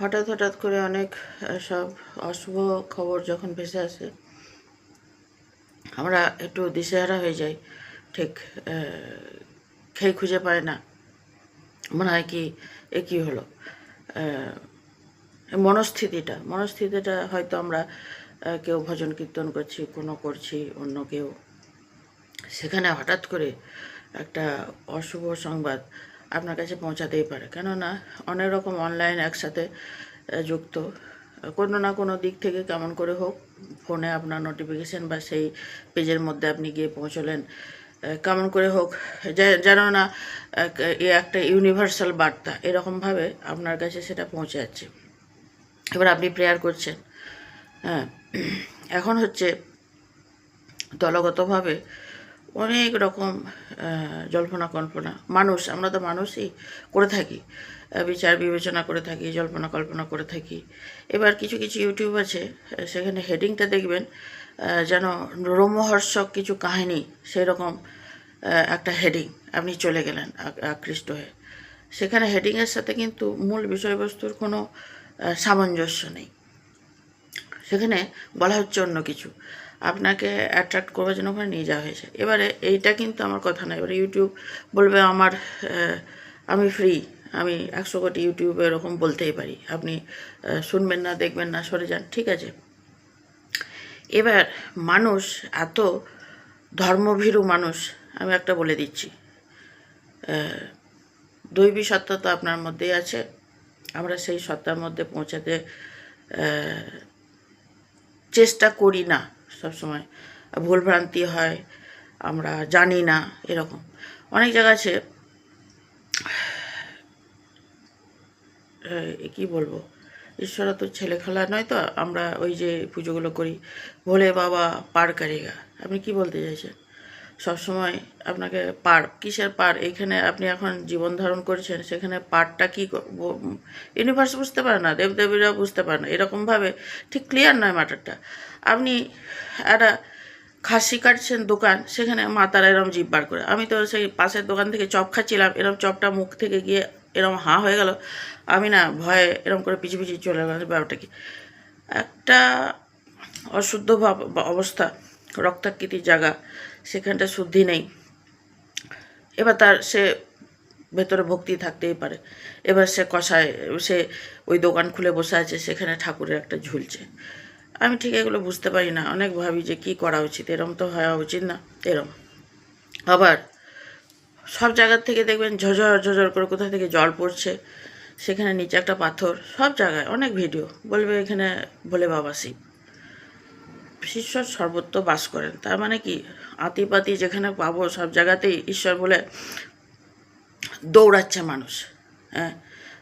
হঠাৎ হঠাৎ করে অনেক সব অশুভ খবর যখন ভেসে আসে আমরা একটু দিশেহারা হয়ে যাই। ঠিক খেই খুঁজে পায় না, মনে হয় কি এ কী হলো। মনস্থিতিটা হয়তো আমরা কেউ ভজন কীর্তন করছি, কোনো করছি, অন্য কেউ, সেখানে হঠাৎ করে একটা অশুভ সংবাদ আপনার কাছে পৌঁছাতেই পারে। কেননা অনেক রকম অনলাইন একসাথে যুক্ত, কোনো না কোনো দিক থেকে কেমন করে হোক ফোনে আপনার নোটিফিকেশান বা সেই পেজের মধ্যে আপনি গিয়ে পৌঁছলেন, কেমন করে হোক যেন না একটা ইউনিভার্সাল বার্তা এরকমভাবে আপনার কাছে সেটা পৌঁছে যাচ্ছে। এবার আপনি প্রেয়ার করছেন। হ্যাঁ, এখন হচ্ছে দলগতভাবে অনেক রকম জল্পনা কল্পনা আমরা তো মানুষই করে থাকি, বিচার বিবেচনা করে থাকি, জল্পনা কল্পনা করে থাকি। এবার কিছু কিছু ইউটিউব আছে, সেখানে হেডিংটা দেখবেন যেন রোমহর্ষক কিছু কাহিনী, সেই রকম একটা হেডিং আপনি চলে গেলেন আকৃষ্ট হয়ে। সেখানে হেডিংয়ের সাথে কিন্তু মূল বিষয়বস্তুর কোনো সামঞ্জস্য নেই। সেখানে বলা হচ্ছে অন্য কিছু, আপনাকে অ্যাট্রাক্ট করবার জন্য ওখানে নিয়ে যাওয়া হয়েছে। এবারে এইটা কিন্তু আমার কথা না। এবারে ইউটিউব বলবে আমি ফ্রি, আমি 100 কোটি ইউটিউবে এরকম বলতেই পারি, আপনি শুনবেন না, দেখবেন না, সরে যান, ঠিক আছে। এবার মানুষ এত ধর্মভীরু মানুষ, আমি একটা বলে দিচ্ছি, দৈবী সত্তা তো আপনার মধ্যেই আছে। আমরা সেই সত্তার মধ্যে পৌঁছাতে চেষ্টা করি না, সবসময় ভুলভ্রান্তি হয়, আমরা জানি না, এরকম অনেক জায়গা আছে। কি বলবো, ঈশ্বরা তো ছেলে খেলা নয় তো। আমরা ওই যে পুজোগুলো করি, ভোলে বাবা পার কারেগা, আপনি কি বলতে চাইছেন? সবসময় আপনাকে পার, কিসের পার? এইখানে আপনি এখন জীবন ধারণ করছেন, সেখানে পারটা কি ইউনিভার্স বুঝতে পারে না, দেবদেবীরা বুঝতে পারে না, এরকমভাবে ঠিক ক্লিয়ার নয় ম্যাটারটা। আপনি একটা খাসি কাটছেন দোকান, সেখানে মা তারা এরম জিভ বার করে। আমি তো সেই পাশের দোকান থেকে চপ খাচ্ছিলাম, এরম চপটা মুখ থেকে গিয়ে এরম হাঁ হয়ে গেল, আমি না ভয়ে এরম করে পিছিয়ে পিছিয়ে চলে গেল। ব্যাপারটা কি? একটা অশুদ্ধ অবস্থা, রক্তাকৃতির জায়গা, সেখানটা শুদ্ধি নেই। এবার সে ভেতরে ভক্তি থাকতেই পারে। এবার সে কষায়, সে ওই দোকান খুলে বসে আছে, সেখানে ঠাকুরের একটা ঝুলছে। আমি ঠিক এগুলো বুঝতে পারি না, অনেক ভাবি যে কী করা উচিত, এরম তো হওয়া উচিত না। এরম আবার সব জায়গার থেকে দেখবেন ঝরঝর ঝরঝর করে কোথা থেকে জল পড়ছে, সেখানে নিচে একটা পাথর, সব জায়গায় অনেক ভিডিও বলবে এখানে ভোলে বাবা শিব। ঈশ্বর সর্বত্র বাস করেন, তার মানে কি আতিপাতি যেখানে পাবো সব জায়গাতেই ঈশ্বর বলে দৌড়াচ্ছে মানুষ। হ্যাঁ,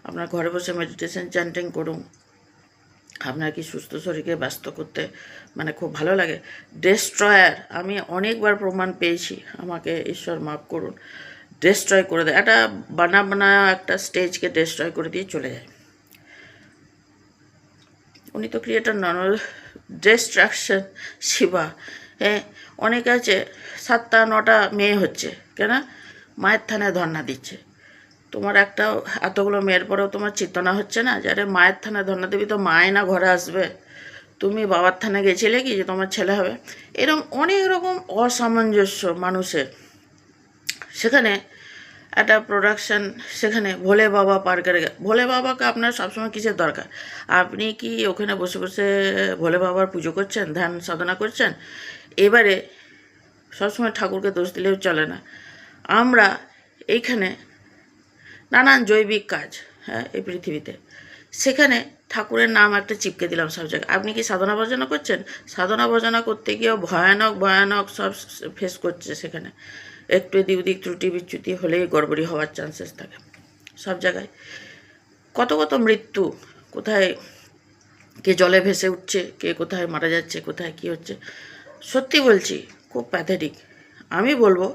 আপনার ঘরে বসে মেডিটেশন চ্যান্টিং করুন, আপনার কি সুস্থ শরীরকে ব্যস্ত করতে মানে খুব ভালো লাগে? ডেস্ট্রয়ার, আমি অনেকবার প্রমাণ পেয়েছি, আমাকে ঈশ্বর মাফ করুন, ডেস্ট্রয় করে দেয়। একটা বানা একটা স্টেজকে ডেস্ট্রয় করে দিয়ে চলে যায়। উনি তো ক্রিয়েটার নন, ডিস্ট্রাকশন শিবা। হ্যাঁ, অনেক আছে 7টা 9টা মেয়ে হচ্ছে, কেন? মায়ের থানায় ধর্ণা দিচ্ছে। তোমার একটা এতগুলো মেয়ের পরেও তোমার চেতনা হচ্ছে না? যারে মায়ের থানায় ধর্ণা দেবী তো মায় না ঘরে আসবে, তুমি বাবার থানায় গেছিলে কি যে তোমার ছেলে হবে? এরকম অনেক রকম অসামঞ্জস্য মানুষের। সেখানে একটা প্রোডাকশান, সেখানে ভোলে বাবা পার করে। ভোলে বাবাকে আপনার সবসময় কিসের দরকার? আপনি কি ওখানে বসে বসে ভোলে বাবার পুজো করছেন, ধ্যান সাধনা করছেন? এবারে সবসময় ঠাকুরকে দোষ দিলেও চলে না। আমরা এইখানে নানান জৈবিক কাজ, হ্যাঁ, এই পৃথিবীতে, সেখানে ঠাকুরের নাম একটা চিপকে দিলাম সব জায়গায়। আপনি কি সাধনা ভজনা করছেন? সাধনা ভজনা করতে গিয়েও ভয়ানক ভয়ানক সব ফেস করছে। সেখানে একটু এদিক ওদিক ত্রুটি বিচ্যুতি হলেই গড়বড়ি হওয়ার চান্সেস থাকে সব জায়গায়। কত কত মৃত্যু, কোথায় কে জলে ভেসে উঠছে, কে কোথায় মারা যাচ্ছে, কোথায় কী হচ্ছে। সত্যি বলছি, খুব প্যাথেটিক। আমি বলবো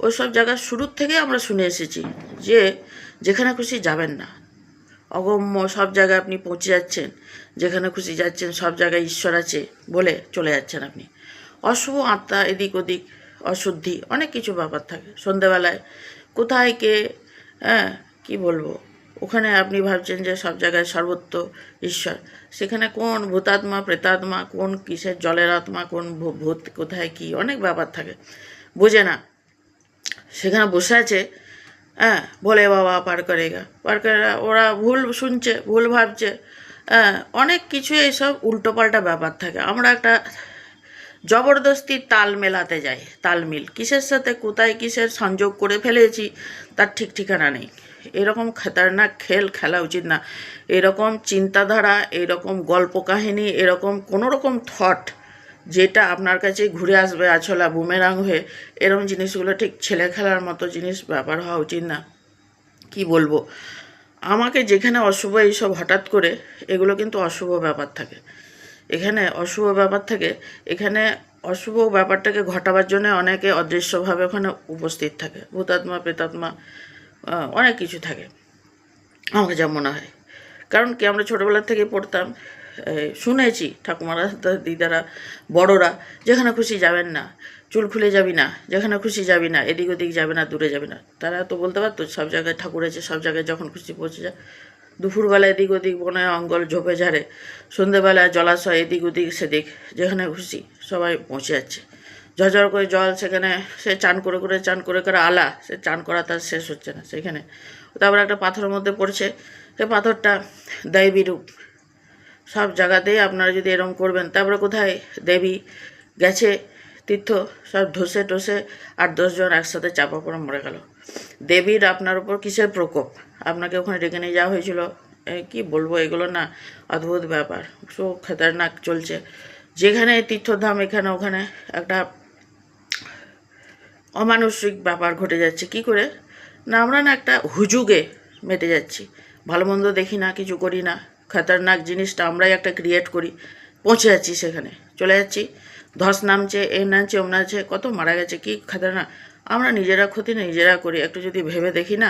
ওই সব জায়গা শুরুর থেকে আমরা শুনে এসেছি যে যেখানে খুশি যাবেন না, অগম্য সব জায়গায় আপনি পৌঁছে যাচ্ছেন, যেখানে খুশি যাচ্ছেন, সব জায়গায় ঈশ্বর আছে বলে চলে যাচ্ছেন আপনি। অশুভ আত্মা, এদিক ওদিক অশুদ্ধি, অনেক কিছু ব্যাপার থাকে। সন্ধেবেলায় কোথায় কে, হ্যাঁ, কী বলবো, ওখানে আপনি ভাবছেন যে সব জায়গায় সর্বত্র ঈশ্বর, সেখানে কোন ভূতাত্মা প্রেতাত্মা, কোন কিসের জলের আত্মা, কোন ভূত কোথায় কি অনেক ব্যাপার থাকে, বোঝে না। সেখানে বসে আছে, হ্যাঁ, ভোলে বাবা পার করেগা, ওরা ভুল শুনছে, ভুল ভাবছে, হ্যাঁ, অনেক কিছু এইসব উল্টোপাল্টা ব্যাপার থাকে। আমরা একটা জবরদস্তি তাল মেলাতে যাই, তালমিল কিসের সাথে কোথায় কিসের সংযোগ করে ফেলেছি তার ঠিক ঠিকানা নেই। এরকম খতরনাক খেলা উচিত না। এরকম চিন্তাধারা, এরকম গল্প কাহিনী, এরকম কোনো রকম থট যেটা আপনার কাছে ঘুরে আসবে আছলা বুমেরাং হয়ে, এরকম জিনিসগুলো ঠিক ছেলে খেলার মতো জিনিস ব্যাপার হওয়া উচিত না। কি বলবো, আমাকে যেখানে অশুভ এইসব হঠাৎ করে, এগুলো কিন্তু অশুভ ব্যাপার থাকে, এখানে অশুভ ব্যাপার থাকে। এখানে অশুভ ব্যাপারটাকে ঘটাবার জন্য অনেকে অদৃশ্যভাবে ওখানে উপস্থিত থাকে, ভূতাত্মা প্রেতাত্মা, অনেক কিছু থাকে আমাকে যা মনে হয়। কারণ কি, আমরা ছোটোবেলার থেকে পড়তাম, শুনেছি ঠাকুমারা দিদারা বড়রা, যেখানে খুশি যাবেন না, চুল খুলে যাবি না, যেখানে খুশি যাবি না, এদিক ওদিক যাবে না, দূরে যাবে না। তারা তো বলতে পারতো সব জায়গায় ঠাকুর আছে, সব জায়গায় যখন খুশি পৌঁছে যায়। দুপুরবেলা এদিক ওদিক বনে অঙ্গল ঝোপে ঝাড়ে, সন্ধেবেলা জলাশয় এদিক ওদিক সেদিক, যেখানে খুশি সবাই পৌঁছে যাচ্ছে। ঝরঝর করে জল, সেখানে সে চান করে আলা, সে চান করা তার শেষ হচ্ছে না সেখানে। তারপর একটা পাথরের মধ্যে পড়ছে, সে পাথরটা দেবী রূপ। সব জায়গাতেই আপনারা যদি এরম করবেন, তারপরে কোথায় দেবী গেছে তীর্থ, সব ধসে টসে 8-10 জন একসাথে চাপা পড়ে মরে গেল। দেবীর আপনার উপর কিসের প্রকোপ, আপনাকে ওখানে ডেকে নিয়ে যাওয়া হয়েছিল। কি বলবো, এগুলো না অদ্ভুত ব্যাপার, সো খতরনাক চলছে। যেখানে তীর্থধাম এখানে ওখানে একটা অমানসিক ব্যাপার ঘটে যাচ্ছে। কি করে না, আমরা না একটা হুজুগে মেতে যাচ্ছি, ভালো মন্দ দেখি না, কিছু করি না, খতরনাক জিনিসটা আমরাই একটা ক্রিয়েট করি, পৌঁছে যাচ্ছি সেখানে, চলে যাচ্ছি, ধস নামছে, এই নামছে ওম নামছে, কত মারা গেছে, কি খতরনাক। আমরা নিজেরা ক্ষতি নিজেরা করি। একটু যদি ভেবে দেখি না,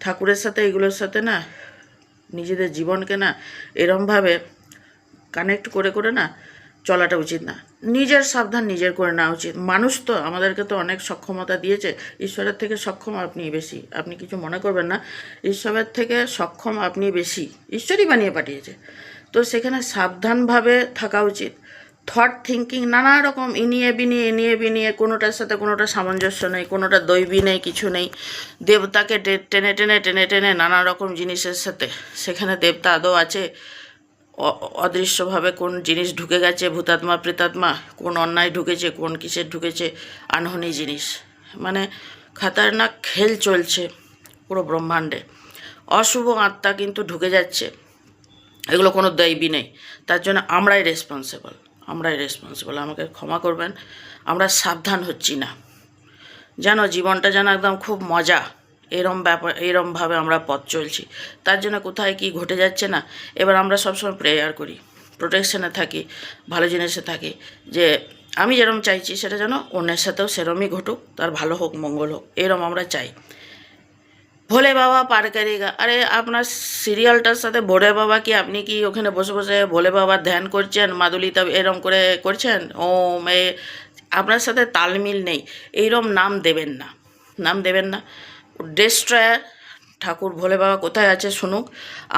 ঠাকুরের সাথে এগুলোর সাথে না নিজেদের জীবনকে না এরমভাবে কানেক্ট করে না চলাটা উচিত না। নিজের সাবধান নিজের করে নেওয়া উচিত। মানুষ তো আমাদেরকে তো অনেক সক্ষমতা দিয়েছে, ঈশ্বরের থেকে সক্ষম আপনি বেশি, আপনি কিছু মনে করবেন না, ঈশ্বরের থেকে সক্ষম আপনি বেশি, ঈশ্বরই বানিয়ে পাঠিয়েছে। তো সেখানে সাবধানভাবে থাকা উচিত। থট থিঙ্কিং নানা রকম ইনিয়ে বিনিয়ে কোনোটার সাথে কোনোটা সামঞ্জস্য নেই, কোনোটা দৈবী নেই, কিছু নেই। দেবতাকে টেনে নানা রকম জিনিসের সাথে, সেখানে দেবতা আদৌ আছে, অদৃশ্যভাবে কোন জিনিস ঢুকে গেছে, ভূতাত্মা প্রেতাত্মা, কোন অন্যায় ঢুকেছে, কোন কিসের ঢুকেছে, আনহনি জিনিস, মানে খতরনাক খেল চলছে পুরো ব্রহ্মাণ্ডে। অশুভ আত্মা কিন্তু ঢুকে যাচ্ছে, এগুলো কোনো দৈবী নেই। তার জন্য আমরাই রেসপন্সিবল। আমাকে ক্ষমা করবেন, আমরা সাবধান হচ্ছি না, যেন জীবনটা যেন একদম খুব মজা, এরমভাবে আমরা পথ চলছি। তার জন্য কোথায় কি ঘটে যাচ্ছে না, এবার আমরা সবসময় প্রেয়ার করি, প্রোটেকশনে থাকি, ভালো জিনিসে থাকি, যে আমি যেরকম চাইছি সেটা যেন অন্যের সাথেও সেরমই ঘটুক, তার ভালো হোক মঙ্গল হোক, এরম আমরা চাই। ভোলে বাবা পার করেগা, আরে আপনার সিরিয়ালটার সাথে ভোলে বাবা কি, আপনি কি ওখানে বসে বসে ভোলে বাবার ধ্যান করছেন, মাদুলিতা এরম করে করছেন, ওম আপনার সাথে তালমিল নেই, এইরম নাম দেবেন না। ডেস্ট্রয়ার ঠাকুর ভোলে বাবা কোথায় আছে শুনুক,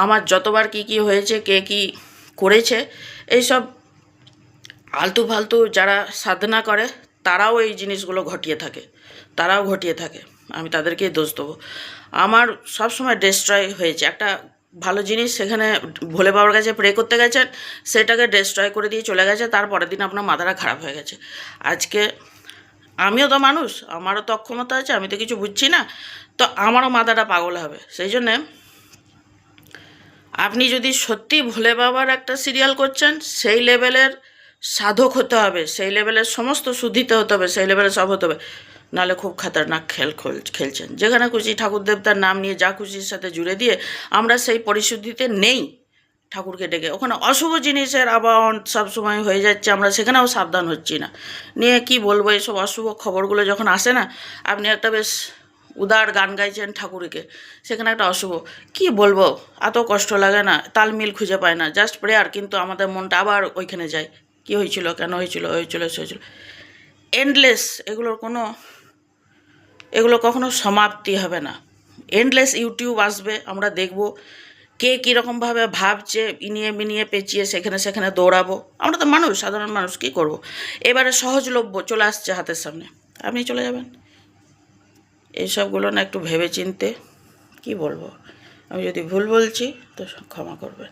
আমার যতবার কি হয়েছে, কে কি করেছে, এইসব আলতু ফালতু যারা সাধনা করে তারাও এই জিনিসগুলো ঘটিয়ে থাকে, আমি তাদেরকেই দোষ দেবো। আমার সবসময় ডেস্ট্রয় হয়েছে একটা ভালো জিনিস, সেখানে ভোলে বাবার কাছে প্রে করতে গেছেন, সেটাকে ডেস্ট্রয় করে দিয়ে চলে গেছে, তারপরের দিন আপনার মাথাটা খারাপ হয়ে গেছে। আজকে আমিও তো মানুষ, আমারও তো অক্ষমতা আছে, আমি তো কিছু বুঝছি না, তো আমারও মাথাটা পাগল হবে। সেই জন্যে আপনি যদি সত্যি ভোলে বাবার একটা সিরিয়াল করছেন, সেই লেভেলের সাধক হতে হবে, সেই লেভেলের সমস্ত শুদ্ধিতে হতে হবে, সেই লেভেলের সব হতে হবে, নাহলে খুব খতরনাক খেলছেন। যেখানে খুশি ঠাকুর দেবতার নাম নিয়ে যা খুশির সাথে জুড়ে দিয়ে আমরা সেই পরিশুদ্ধিতে নেই, ঠাকুরকে ডেকে ওখানে অশুভ জিনিসের আবাহন সবসময় হয়ে যাচ্ছে, আমরা সেখানেও সাবধান হচ্ছি না। নিয়ে কি বলবো, এইসব অশুভ খবরগুলো যখন আসে না, আপনি একটা বেশ উদার গান গাইছেন ঠাকুরকে, সেখানে একটা অশুভ, কি বলবো, এত কষ্ট লাগে না, তালমিল খুঁজে পায় না, জাস্ট প্রেয়ার, কিন্তু আমাদের মনটা আবার ওইখানে যায়, কি হয়েছিল, কেন হয়েছিল, এন্ডলেস, এগুলো কখনো সমাপ্তি হবে না। এন্ডলেস ইউটিউব আসবে, আমরা দেখব কে কীরকমভাবে ভাবছে, ইনিয়ে মিনিয়ে পেঁচিয়ে সেখানে সেখানে দৌড়াবো। আমরা তো মানুষ, সাধারণ মানুষ, কী করব। এবারে সহজলভ্য চলে আসছে হাতের সামনে, আপনি চলে যাবেন। এইসবগুলো না একটু ভেবে চিনতে, কী বলবো, আমি যদি ভুল বলছি তো ক্ষমা করবেন।